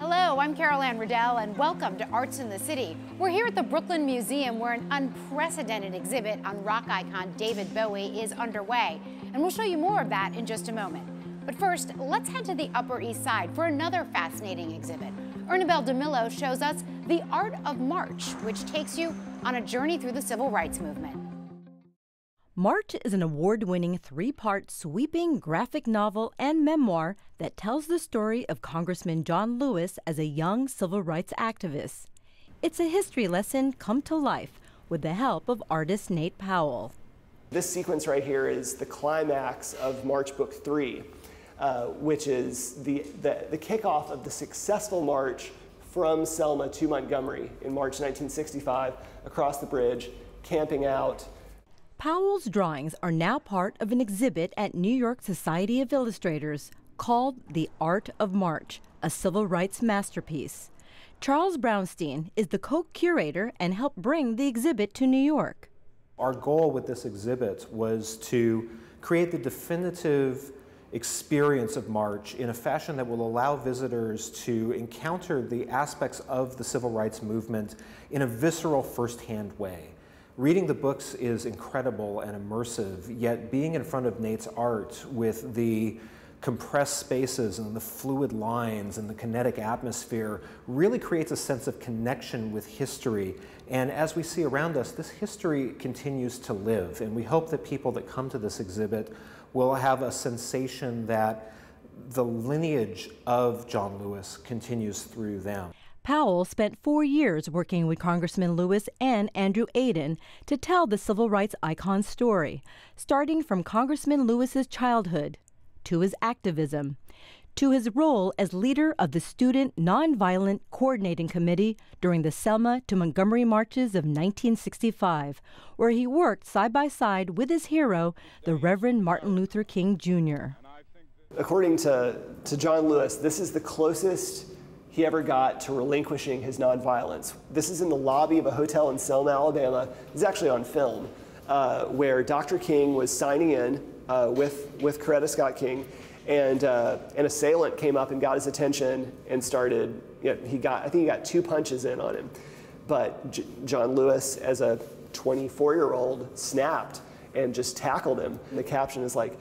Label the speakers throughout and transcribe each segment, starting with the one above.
Speaker 1: Hello, I'm Carol Anne Riddell, and welcome to Arts in the City. We're here at the Brooklyn Museum where an unprecedented exhibit on rock icon David Bowie is underway, and we'll show you more of that in just a moment. But first, let's head to the Upper East Side for another fascinating exhibit. Ernabel DeMillo shows us The Art of March, which takes you on a journey through the civil rights movement.
Speaker 2: March is an award-winning three-part sweeping graphic novel and memoir that tells the story of Congressman John Lewis as a young civil rights activist. It's a history lesson come to life with the help of artist Nate Powell.
Speaker 3: This sequence right here is the climax of March Book 3, which is the kickoff of the successful march from Selma to Montgomery in March 1965 across the bridge, camping out.
Speaker 2: Powell's drawings are now part of an exhibit at New York Society of Illustrators called The Art of March, a civil rights masterpiece. Charles Brownstein is the co-curator and helped bring the exhibit to New York.
Speaker 4: Our goal with this exhibit was to create the definitive experience of March in a fashion that will allow visitors to encounter the aspects of the civil rights movement in a visceral, first-hand way. Reading the books is incredible and immersive, yet being in front of Nate's art with the compressed spaces and the fluid lines and the kinetic atmosphere really creates a sense of connection with history. And as we see around us, this history continues to live. And we hope that people that come to this exhibit will have a sensation that the lineage of John Lewis continues through them.
Speaker 2: Powell spent 4 years working with Congressman Lewis and Andrew Aden to tell the civil rights icon's story, starting from Congressman Lewis's childhood, to his activism, to his role as leader of the Student Nonviolent Coordinating Committee during the Selma to Montgomery marches of 1965, where he worked side by side with his hero, the Reverend Martin Luther King Jr.
Speaker 3: According to John Lewis, this is the closest he ever got to relinquishing his nonviolence. This is in the lobby of a hotel in Selma, Alabama. It's actually on film, where Dr. King was signing in with Coretta Scott King, and an assailant came up and got his attention and started, I think he got 2 punches in on him. But John Lewis, as a 24-year-old, snapped and just tackled him. And the caption is like,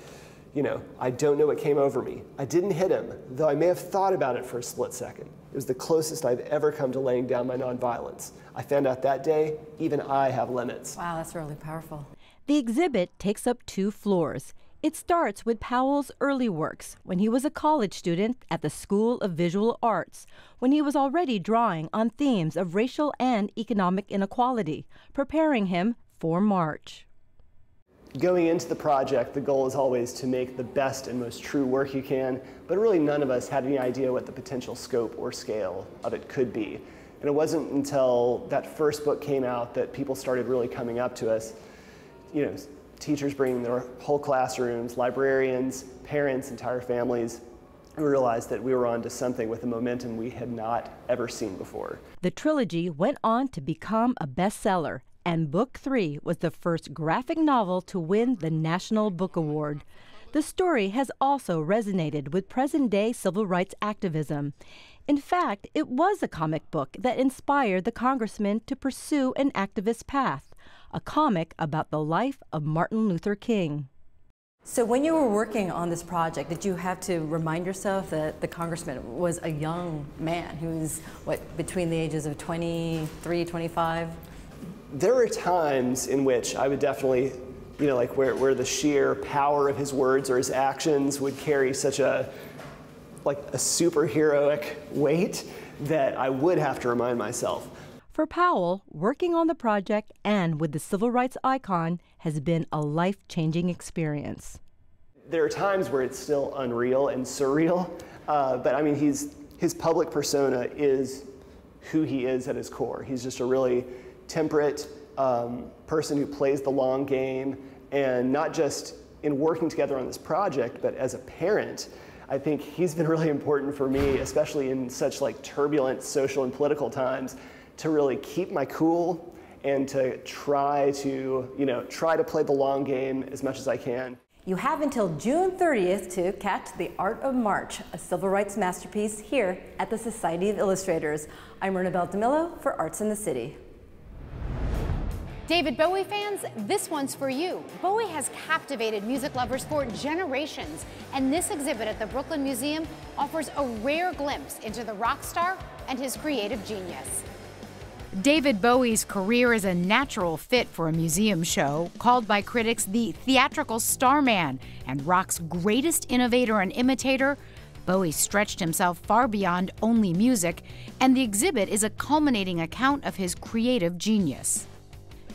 Speaker 3: I don't know what came over me. I didn't hit him, though I may have thought about it for a split second. It was the closest I've ever come to laying down my nonviolence. I found out that day, even I have limits.
Speaker 5: Wow, that's really powerful.
Speaker 2: The exhibit takes up 2 floors. It starts with Powell's early works when he was a college student at the School of Visual Arts, when he was already drawing on themes of racial and economic inequality, preparing him for March.
Speaker 3: Going into the project, the goal is always to make the best and most true work you can, but really none of us had any idea what the potential scope or scale of it could be. And it wasn't until that first book came out that people started really coming up to us, teachers bringing their whole classrooms, librarians, parents, entire families. We realized that we were on to something with a momentum we had not ever seen before.
Speaker 2: The trilogy went on to become a bestseller, and Book 3 was the first graphic novel to win the National Book Award. The story has also resonated with present-day civil rights activism. In fact, it was a comic book that inspired the congressman to pursue an activist path, a comic about the life of Martin Luther King.
Speaker 5: So when you were working on this project, did you have to remind yourself that the congressman was a young man who was, between the ages of 23, 25?
Speaker 3: There were times in which I would definitely, where the sheer power of his words or his actions would carry such a superheroic weight that I would have to remind myself.
Speaker 2: For Powell, working on the project and with the civil rights icon has been a life-changing experience.
Speaker 3: There are times where it's still unreal and surreal, but I mean, his public persona is who he is at his core. He's just a really temperate person who plays the long game, and not just in working together on this project, but as a parent. I think he's been really important for me, especially in such turbulent social and political times, to really keep my cool and to try to play the long game as much as I can.
Speaker 5: You have until June 30th to catch The Art of March, a civil rights masterpiece here at the Society of Illustrators. I'm Ernabel DeMillo for Arts in the City.
Speaker 1: David Bowie fans, this one's for you. Bowie has captivated music lovers for generations, and this exhibit at the Brooklyn Museum offers a rare glimpse into the rock star and his creative genius. David Bowie's career is a natural fit for a museum show, called by critics the theatrical starman and rock's greatest innovator and imitator. Bowie stretched himself far beyond only music, and the exhibit is a culminating account of his creative genius.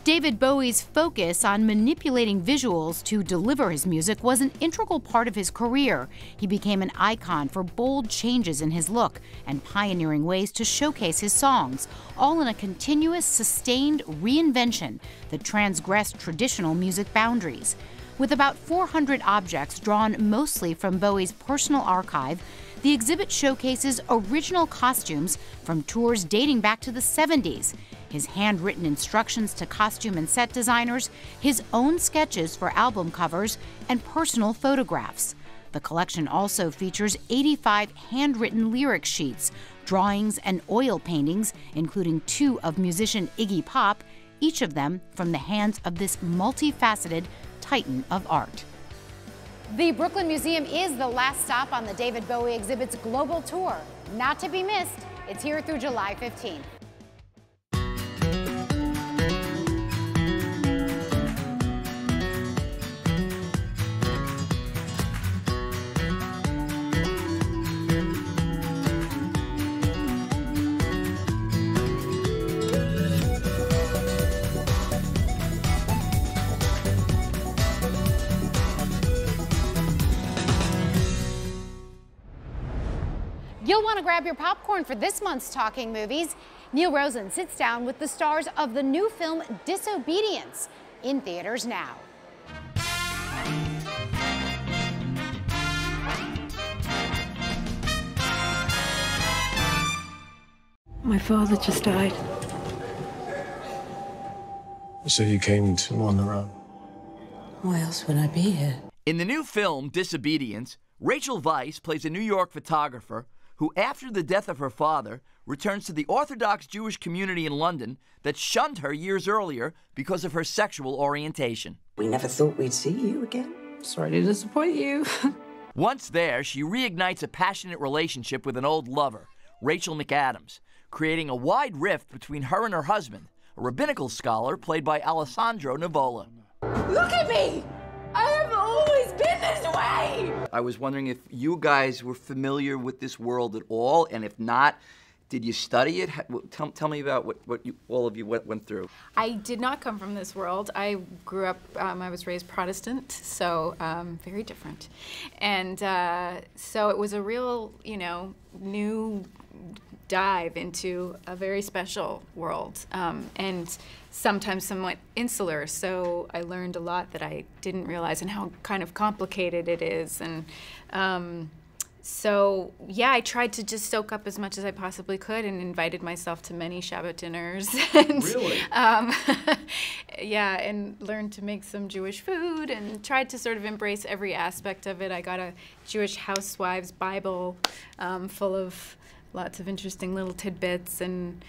Speaker 1: David Bowie's focus on manipulating visuals to deliver his music was an integral part of his career. He became an icon for bold changes in his look and pioneering ways to showcase his songs, all in a continuous, sustained reinvention that transgressed traditional music boundaries. With about 400 objects drawn mostly from Bowie's personal archive, the exhibit showcases original costumes from tours dating back to the 70s, his handwritten instructions to costume and set designers, his own sketches for album covers, and personal photographs. The collection also features 85 handwritten lyric sheets, drawings, and oil paintings, including 2 of musician Iggy Pop, each of them from the hands of this multifaceted titan of art. The Brooklyn Museum is the last stop on the David Bowie exhibit's global tour. Not to be missed, it's here through July 15th. You'll want to grab your popcorn for this month's Talking Movies. Neil Rosen sits down with the stars of the new film Disobedience, in theaters now.
Speaker 6: My father just died.
Speaker 7: So you came to on the run?
Speaker 6: Why else would I be here?
Speaker 8: In the new film Disobedience, Rachel Weisz plays a New York photographer who, after the death of her father, returns to the Orthodox Jewish community in London that shunned her years earlier because of her sexual orientation.
Speaker 6: We never thought we'd see you again. Sorry to disappoint you.
Speaker 8: Once there, she reignites a passionate relationship with an old lover, Rachel McAdams, creating a wide rift between her and her husband, a rabbinical scholar played by Alessandro Nivola.
Speaker 6: Look at me! I have always been this way!
Speaker 8: I was wondering if you guys were familiar with this world at all, and if not, did you study it? Tell me about what all of you went through.
Speaker 9: I did not come from this world. I grew up, I was raised Protestant, so very different. And so it was a real, new dive into a very special world, and sometimes somewhat insular, so I learned a lot that I didn't realize and how kind of complicated it is. And so, yeah, I tried to just soak up as much as I possibly could and invited myself to many Shabbat dinners. And,
Speaker 8: really?
Speaker 9: Yeah, and learned to make some Jewish food and tried to sort of embrace every aspect of it. I got a Jewish housewives Bible full of lots of interesting little tidbits, and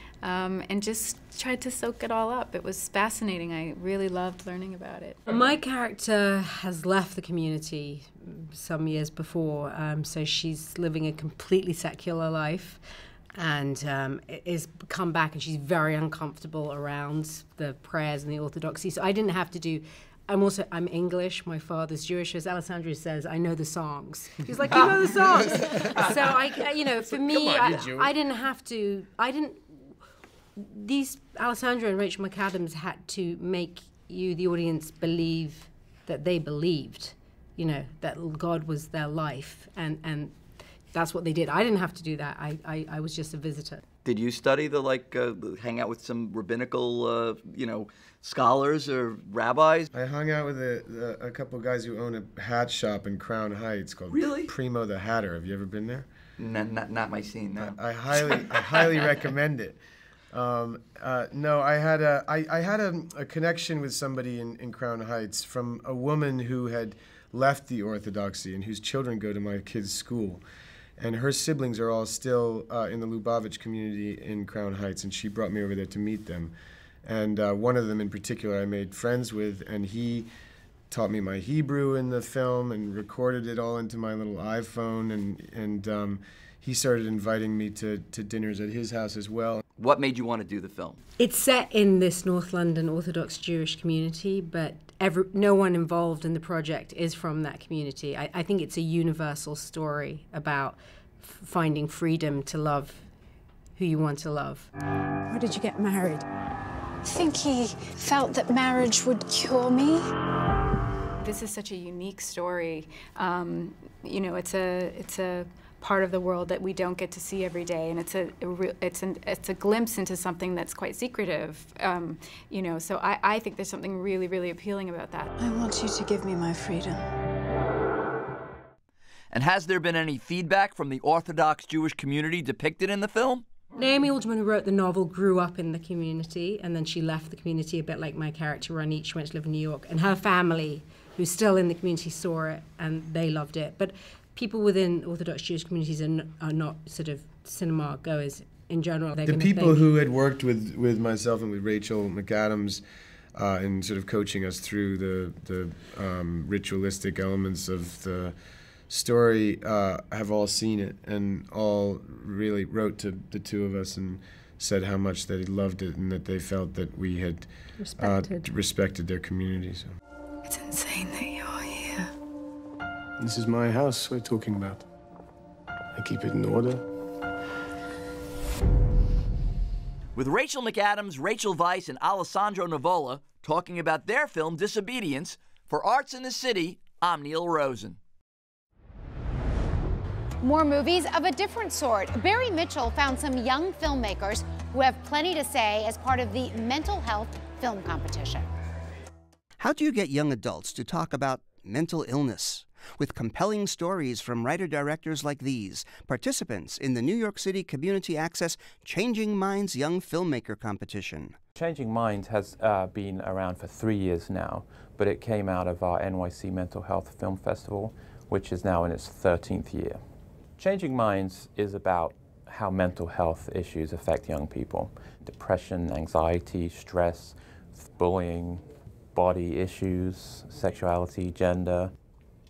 Speaker 9: just tried to soak it all up. It was fascinating. I really loved learning about it.
Speaker 10: My character has left the community some years before, so she's living a completely secular life, and is come back, and she's very uncomfortable around the prayers and the orthodoxy. So I didn't have to do. I'm English, my father's Jewish. As Alessandro says, I know the songs. He's like, you know the songs. So for me, I didn't have to, Alessandro and Rachel McAdams had to make you, the audience, believe that they believed, that God was their life. And that's what they did. I didn't have to do that. I was just a visitor.
Speaker 8: Did you study hang out with some rabbinical, scholars or rabbis?
Speaker 7: I hung out with a couple of guys who own a hat shop in Crown Heights called Primo the Hatter. Have you ever been there?
Speaker 8: Not my scene, no.
Speaker 7: I highly recommend it. No, I had a connection with somebody in Crown Heights from a woman who had left the Orthodoxy and whose children go to my kids' school. And her siblings are all still in the Lubavitch community in Crown Heights, and she brought me over there to meet them. And one of them in particular I made friends with, and he taught me my Hebrew in the film and recorded it all into my little iPhone, and he started inviting me to dinners at his house as well.
Speaker 8: What made you want to do the film?
Speaker 10: It's set in this North London Orthodox Jewish community, but no one involved in the project is from that community. I think it's a universal story about finding freedom to love who you want to love.
Speaker 6: Why did you get married? I think he felt that marriage would cure me.
Speaker 9: This is such a unique story. You know, it's a part of the world that we don't get to see every day, and it's a glimpse into something that's quite secretive. You know, so I think there's something really, really appealing about that.
Speaker 6: I want you to give me my freedom.
Speaker 8: And has there been any feedback from the Orthodox Jewish community depicted in the film?
Speaker 10: Naomi Alderman, who wrote the novel, grew up in the community, and then she left the community, a bit like my character Ronit. She went to live in New York, and her family, who's still in the community, saw it, and they loved it. But people within Orthodox Jewish communities are not sort of cinema goers in general.
Speaker 7: The people who had worked with myself and with Rachel McAdams in sort of coaching us through the ritualistic elements of the story have all seen it, and all really wrote to the two of us and said how much they loved it and that they felt that we had respected their community. So.
Speaker 6: It's insane that you're here.
Speaker 7: This is my house we're talking about. I keep it in order.
Speaker 8: With Rachel McAdams, Rachel Weisz, and Alessandro Nivola talking about their film Disobedience, for Arts in the City, I'm Neil Rosen.
Speaker 1: More movies of a different sort. Barry Mitchell found some young filmmakers who have plenty to say as part of the mental health film competition.
Speaker 11: How do you get young adults to talk about mental illness? With compelling stories from writer-directors like these, participants in the New York City Community Access Changing Minds Young Filmmaker Competition.
Speaker 12: Changing Minds has been around for 3 years now, but it came out of our NYC Mental Health Film Festival, which is now in its 13th year. Changing Minds is about how mental health issues affect young people. Depression, anxiety, stress, bullying, body issues, sexuality, gender.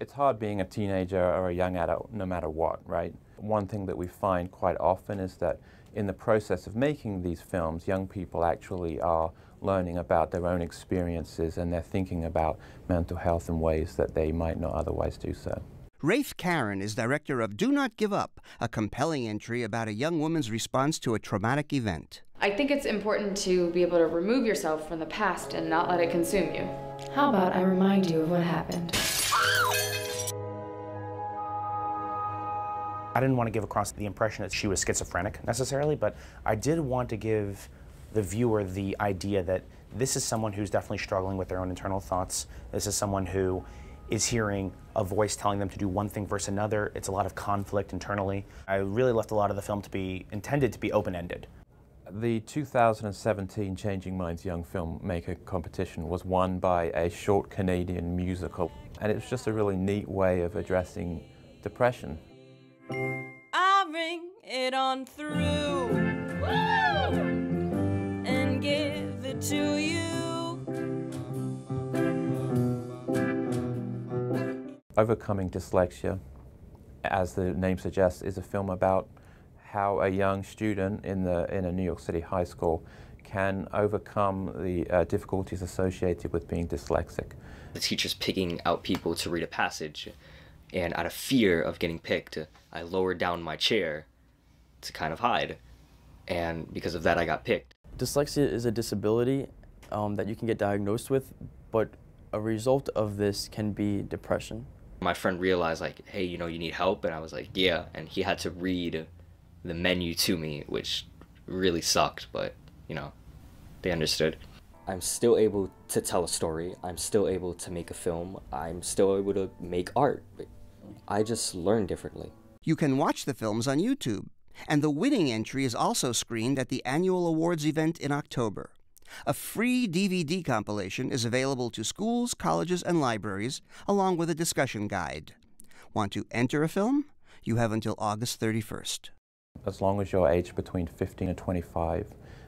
Speaker 12: It's hard being a teenager or a young adult no matter what, right? One thing that we find quite often is that in the process of making these films, young people actually are learning about their own experiences, and they're thinking about mental health in ways that they might not otherwise do so.
Speaker 11: Rafe Karen is director of Do Not Give Up, a compelling entry about a young woman's response to a traumatic event.
Speaker 13: I think it's important to be able to remove yourself from the past and not let it consume you.
Speaker 14: How about I remind you of what happened?
Speaker 15: I didn't want to give across the impression that she was schizophrenic necessarily, but I did want to give the viewer the idea that this is someone who's definitely struggling with their own internal thoughts. This is someone who is hearing a voice telling them to do one thing versus another. It's a lot of conflict internally. I really left a lot of the film to be intended to be open-ended.
Speaker 12: The 2017 Changing Minds Young Filmmaker Competition was won by a short Canadian musical, and it was just a really neat way of addressing depression.
Speaker 16: I ring it on through and give it to you.
Speaker 12: Overcoming Dyslexia, as the name suggests, is a film about how a young student in a New York City high school can overcome the difficulties associated with being dyslexic.
Speaker 17: The teacher's picking out people to read a passage, and out of fear of getting picked, I lowered down my chair to kind of hide, and because of that I got picked.
Speaker 18: Dyslexia is a disability that you can get diagnosed with, but a result of this can be depression.
Speaker 17: My friend realized, like, hey, you know, you need help, and I was like, yeah, and he had to read the menu to me, which really sucked, but, you know, they understood. I'm still able to tell a story, I'm still able to make a film, I'm still able to make art. I just learn differently.
Speaker 11: You can watch the films on YouTube, and the winning entry is also screened at the annual awards event in October. A free DVD compilation is available to schools, colleges, and libraries, along with a discussion guide. Want to enter a film? You have until August 31st.
Speaker 12: As long as you're aged between 15 and 25,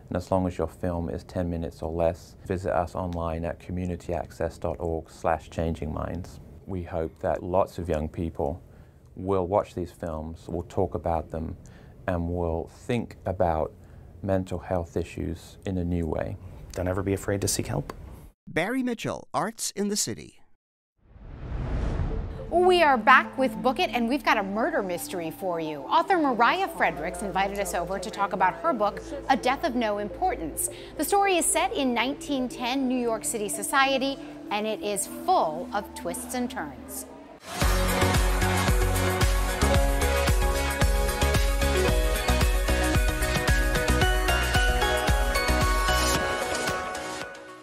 Speaker 12: and as long as your film is 10 minutes or less, visit us online at communityaccess.org/changingminds. We hope that lots of young people will watch these films, will talk about them, and will think about mental health issues in a new way.
Speaker 15: Don't ever be afraid to seek help.
Speaker 11: Barry Mitchell, Arts in the City.
Speaker 1: We are back with Book It, and we've got a murder mystery for you. Author Mariah Fredericks invited us over to talk about her book, A Death of No Importance. The story is set in 1910 New York City society, and it is full of twists and turns.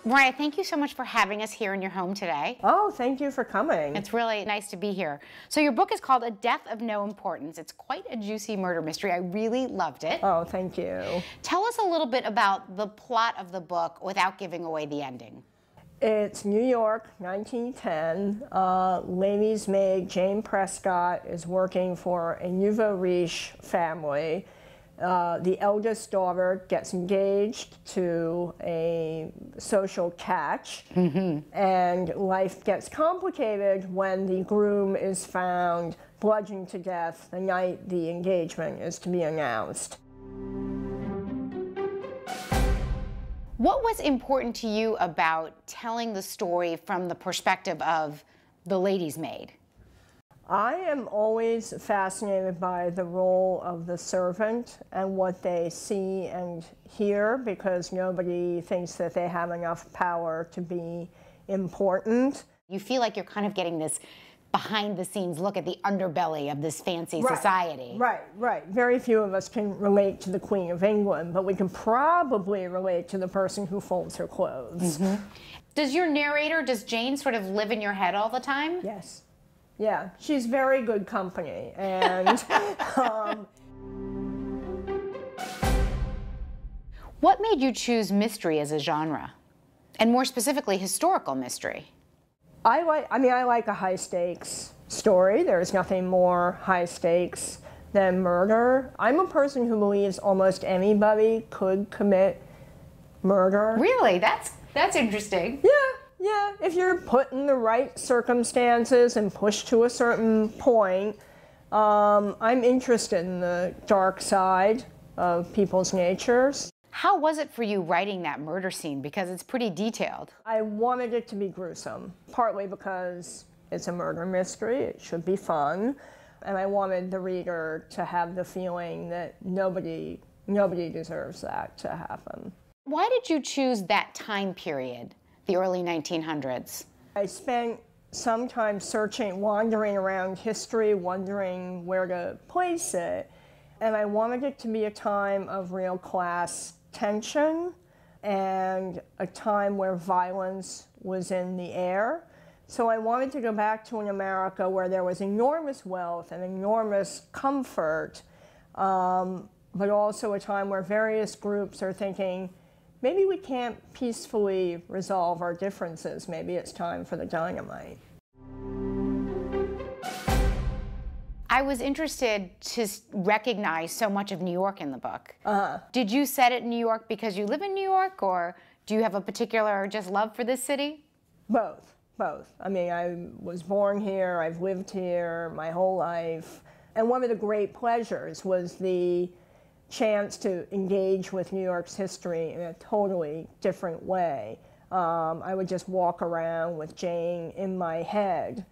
Speaker 1: Mariah, thank you so much for having us here in your home today.
Speaker 19: Oh, thank you for coming.
Speaker 1: It's really nice to be here. So your book is called A Death of No Importance. It's quite a juicy murder mystery. I really loved it.
Speaker 19: Oh, thank you.
Speaker 1: Tell us a little bit about the plot of the book without giving away the ending.
Speaker 19: It's New York, 1910. Lady's maid Jane Prescott is working for a nouveau riche family. The eldest daughter gets engaged to a social catch, and life gets complicated when the groom is found bludgeoned to death the night the engagement is to be announced.
Speaker 1: What was important to you about telling the story from the perspective of the lady's maid?
Speaker 19: I am always fascinated by the role of the servant and what they see and hear, because nobody thinks that they have enough power to be important.
Speaker 1: You feel like you're kind of getting this behind-the-scenes look at the underbelly of this fancy society.
Speaker 19: Right. Very few of us can relate to the Queen of England, but we can probably relate to the person who folds her clothes.
Speaker 1: Does your narrator, does Jane sort of live in your head all the time?
Speaker 19: Yes. Yeah, she's very good company, and
Speaker 1: What made you choose mystery as a genre, and more specifically, historical mystery?
Speaker 19: I like a high-stakes story. There's nothing more high-stakes than murder. I'm a person who believes almost anybody could commit murder.
Speaker 1: Really? That's interesting.
Speaker 19: Yeah, if you're put in the right circumstances and pushed to a certain point. I'm interested in the dark side of people's natures.
Speaker 1: How was it for you writing that murder scene? Because it's pretty detailed.
Speaker 19: I wanted it to be gruesome, partly because it's a murder mystery, it should be fun, and I wanted the reader to have the feeling that nobody deserves that to happen.
Speaker 1: Why did you choose that time period, the early 1900s?
Speaker 19: I spent some time wandering around history, wondering where to place it, and I wanted it to be a time of real class tension and a time where violence was in the air. So I wanted to go back to an America where there was enormous wealth and enormous comfort, but also a time where various groups are thinking, maybe we can't peacefully resolve our differences. Maybe it's time for the dynamite.
Speaker 1: I was interested to recognize so much of New York in the book. Did you set it in New York because you live in New York, or do you have a particular just love for this city?
Speaker 19: Both. I mean, I was born here, I've lived here my whole life, and one of the great pleasures was the chance to engage with New York's history in a totally different way. I would just walk around with Jane in my head.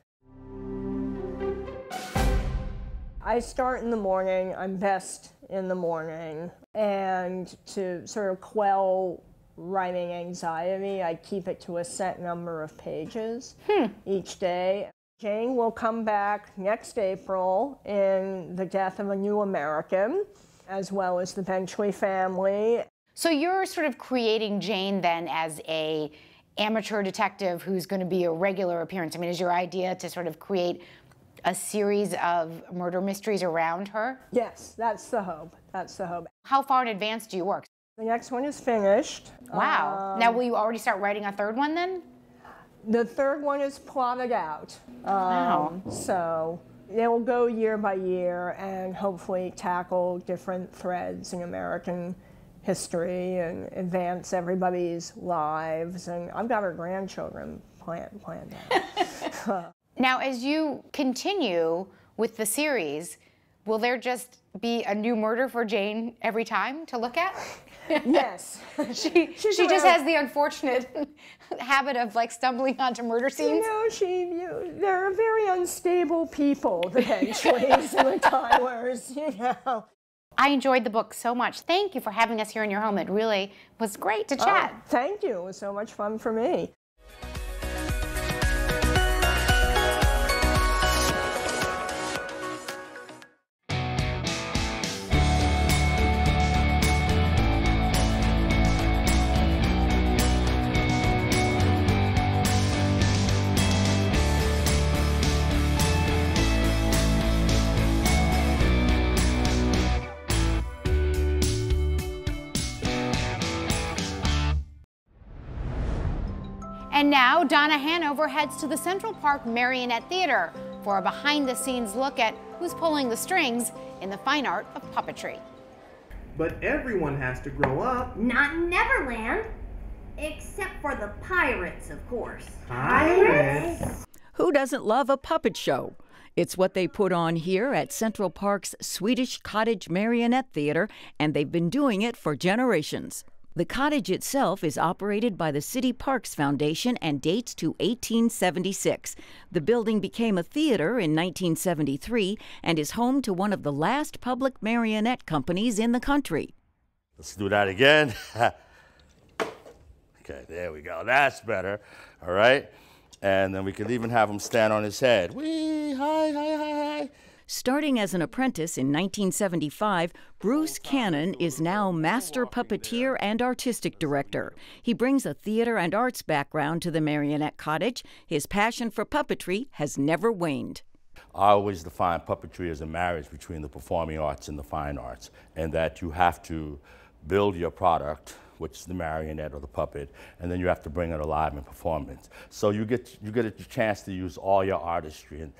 Speaker 19: I start in the morning, I'm best in the morning, and to sort of quell writing anxiety, I keep it to a set number of pages each day. Jane will come back next April in The Death of a New American, as well as The Benchley Family.
Speaker 1: So you're sort of creating Jane then as a amateur detective who's going to be a regular appearance. I mean, is your idea to sort of create a series of murder mysteries around her?
Speaker 19: Yes, that's the hope. That's the hope.
Speaker 1: How far in advance do you work?
Speaker 19: The next one is finished.
Speaker 1: Wow. Now, will you already start writing a third one then?
Speaker 19: The third one is plotted out.
Speaker 1: Wow.
Speaker 19: So it will go year by year and hopefully tackle different threads in American history and advance everybody's lives. And I've got our grandchildren planned out.
Speaker 1: Now, as you continue with the series, will there just be a new murder for Jane every time to look at?
Speaker 19: Yes.
Speaker 1: she just has the unfortunate habit of like stumbling onto murder scenes.
Speaker 19: They're very unstable people, the Benchleys and the Tylers,
Speaker 1: I enjoyed the book so much. Thank you for having us here in your home. It really was great to chat.
Speaker 19: Oh, thank you. It was so much fun for me.
Speaker 1: And now Donna Hanover heads to the Central Park Marionette Theatre for a behind-the-scenes look at who's pulling the strings in the fine art of puppetry.
Speaker 20: But everyone has to grow up.
Speaker 21: Not in Neverland. Except for the pirates, of course.
Speaker 20: Pirates?
Speaker 22: Who doesn't love a puppet show? It's what they put on here at Central Park's Swedish Cottage Marionette Theatre, and they've been doing it for generations. The cottage itself is operated by the City Parks Foundation and dates to 1876. The building became a theater in 1973 and is home to one of the last public marionette companies in the country.
Speaker 23: Let's do that again. Okay, there we go. That's better. All right. And then we could even have him stand on his head. Wee, hi, hi, hi, hi.
Speaker 22: Starting as an apprentice in 1975, Bruce Cannon is now master puppeteer and artistic director. He brings a theater and arts background to the Marionette Cottage. His passion for puppetry has never waned.
Speaker 23: I always define puppetry as a marriage between the performing arts and the fine arts, and that you have to build your product, which is the marionette or the puppet, and then you have to bring it alive in performance. So you get a chance to use all your artistry and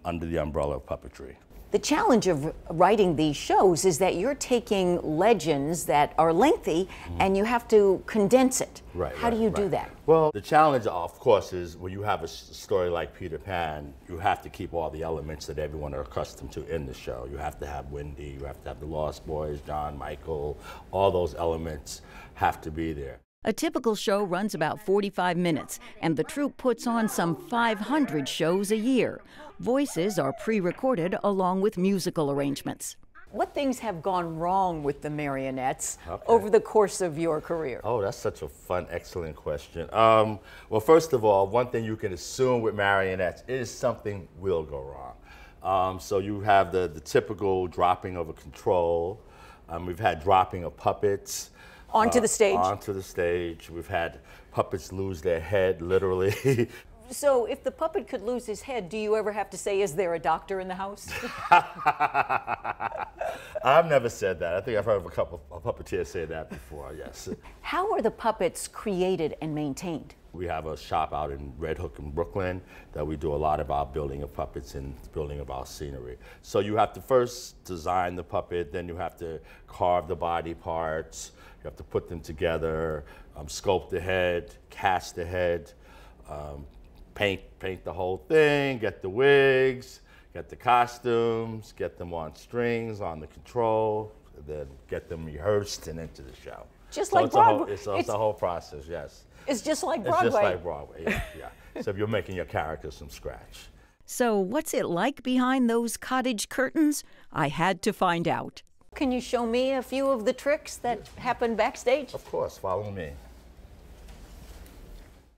Speaker 23: under the umbrella of puppetry.
Speaker 22: The challenge of writing these shows is that you're taking legends that are lengthy and you have to condense it.
Speaker 23: Right.
Speaker 22: How do you do that?
Speaker 23: Well, the challenge, of course, is when you have a story like Peter Pan, you have to keep all the elements that everyone are accustomed to in the show. You have to have Wendy, you have to have the Lost Boys, John, Michael, all those elements have to be there.
Speaker 22: A typical show runs about 45 minutes, and the troupe puts on some 500 shows a year. Voices are pre-recorded along with musical arrangements. What things have gone wrong with the marionettes over the course of your career?
Speaker 23: Oh, that's such a fun, excellent question. Well, first of all, one thing you can assume with marionettes is something will go wrong. So you have the typical dropping of a control. We've had dropping of puppets.
Speaker 22: Onto the stage?
Speaker 23: Onto the stage. We've had puppets lose their head, literally.
Speaker 22: So if the puppet could lose his head, do you ever have to say, is there a doctor in the house?
Speaker 23: I've never said that. I think I've heard of a couple of puppeteers say that before, yes.
Speaker 22: How are the puppets created and maintained?
Speaker 23: We have a shop out in Red Hook in Brooklyn that we do a lot of our building of puppets and building of our scenery. So you have to first design the puppet, then you have to carve the body parts, you have to put them together, sculpt the head, cast the head, paint the whole thing, get the wigs, get the costumes, get them on strings, on the control, then get them rehearsed and into the show.
Speaker 22: Just so like Broadway.
Speaker 23: It's a whole process, yes.
Speaker 22: It's just like Broadway.
Speaker 23: It's just like Broadway, yeah. So you're making your characters from scratch.
Speaker 22: So what's it like behind those cottage curtains? I had to find out. Can you show me a few of the tricks that happen backstage?
Speaker 23: Of course, follow me.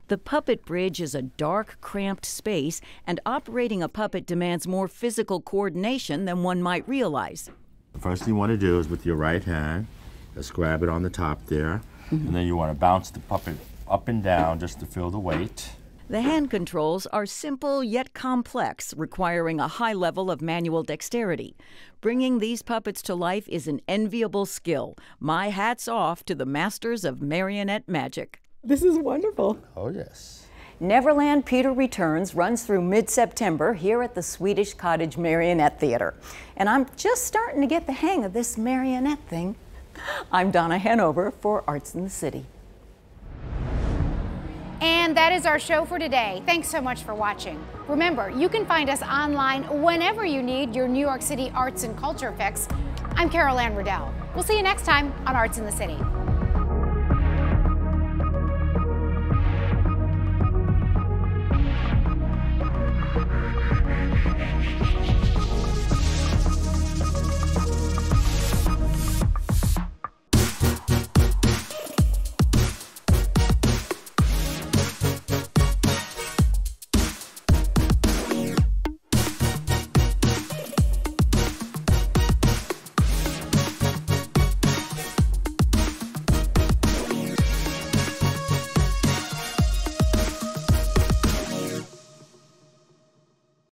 Speaker 22: The puppet bridge is a dark, cramped space, and operating a puppet demands more physical coordination than one might realize.
Speaker 23: The first thing you want to do is with your right hand, just grab it on the top there, and then you want to bounce the puppet up and down just to feel the weight.
Speaker 22: The hand controls are simple yet complex, requiring a high level of manual dexterity. Bringing these puppets to life is an enviable skill. My hat's off to the masters of marionette magic.
Speaker 2: This is wonderful.
Speaker 23: Oh, yes.
Speaker 22: Neverland Peter Returns runs through mid-September here at the Swedish Cottage Marionette Theatre. And I'm just starting to get the hang of this marionette thing. I'm Donna Hanover for Arts in the City.
Speaker 1: And that is our show for today. Thanks so much for watching. Remember, you can find us online whenever you need your New York City arts and culture fix. I'm Carol Anne Riddell. We'll see you next time on Arts in the City.